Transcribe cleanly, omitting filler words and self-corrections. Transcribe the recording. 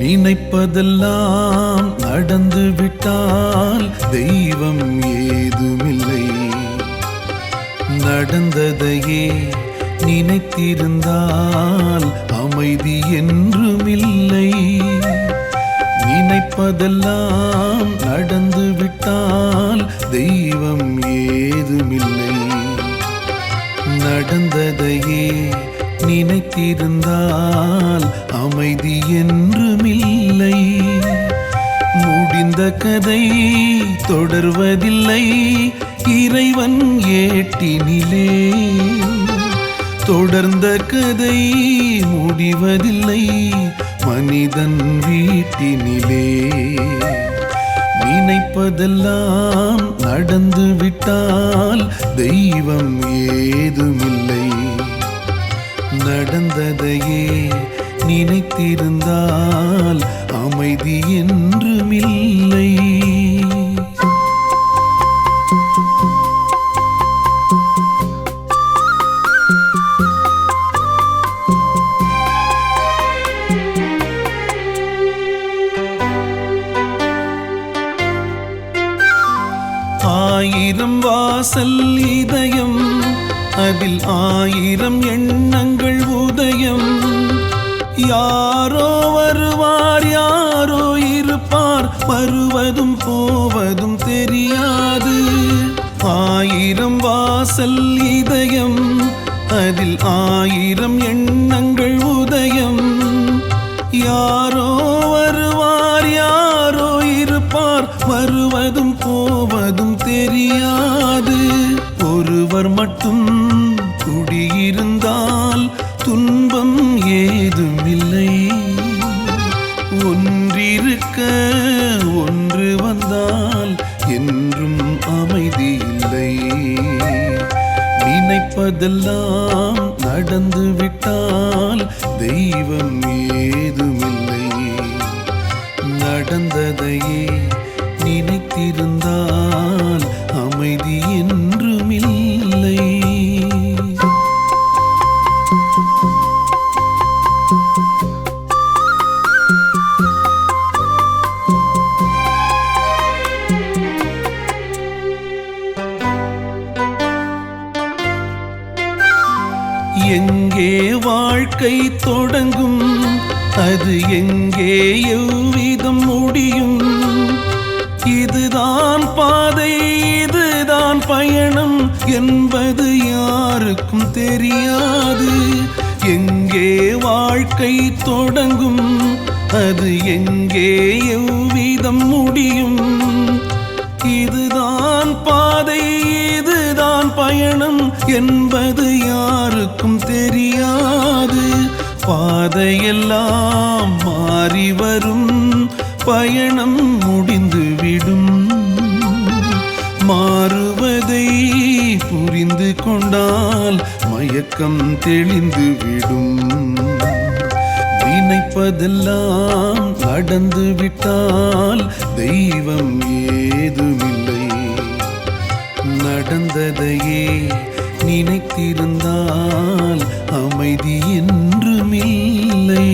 நினைப்பதெல்லாம் நடந்து விட்டால் தெய்வம் ஏதுமில்லை. நடந்ததையே நினைத்திருந்தால் அமைதி என்றுமில்லை. நினைப்பதெல்லாம் நடந்து விட்டால் தெய்வம் ஏதுமில்லை. நடந்ததையே நினைத்திருந்தால் அமைதி என்றுமில்லை. முடிந்த கதை தொடர்வதில்லை இறைவன் ஏட்டினிலே. தொடர்ந்த கதை முடிவதில்லை மனிதன் வீட்டினிலே. நினைப்பதெல்லாம் நடந்து விட்டால் தெய்வம் ஏதுமில்லை. நடந்ததையே நினைத்திருந்தால் அமைதி என்றுமில்லை. ஆயிரம் வாசல் இதயம் அதில் ஆயிரம் எண்ணங்கள் உதயம். யாரோ வருவார் யாரோ இருப்பார் வருவதும் போவதும் தெரியாது. ஆயிரம் வாசல் இதயம் அதில் ஆயிரம் எண்ணங்கள் உதயம். யாரோ வருவார் யாரோ இருப்பார் வருவதும் போவதும் தெரியாது. ஒருவர் மட்டும் குடியிருந்தால் துன்பம் ஏதுமில்லை. ஒன்றிருக்க ஒன்று வந்தால் என்றும் அமைதி இல்லை. நினைப்பதெல்லாம் நடந்து விட்டால் தெய்வம் ஏதுமில்லை. நடந்ததையே நினைத்திருந்தால் அமைதி என்றுமில்லை. எங்கே வாழ்க்கை தொடங்கும் அது எங்கே எவ்விதம் முடியும். இதுதான் பாதை இதுதான் பயணம் என்பது யாருக்கும் தெரியாது. எங்கே வாழ்க்கை தொடங்கும் அது எங்கே எவ்விதம் முடியும். இதுதான் பாதை இதுதான் பயணம் என்பது யாருக்கும் தெரியாது. பாதையெல்லாம் மாறி வரும் பயணம் முடிந்துவிடும். மாறுவதை புரிந்து கொண்டால் மயக்கம் தெளிந்துவிடும். நினைப்பதெல்லாம் நடந்து விட்டால் தெய்வம் ஏதுமில்லை. நடந்ததையே நினைத்திருந்தால் அமைதி என்றுமில்லை.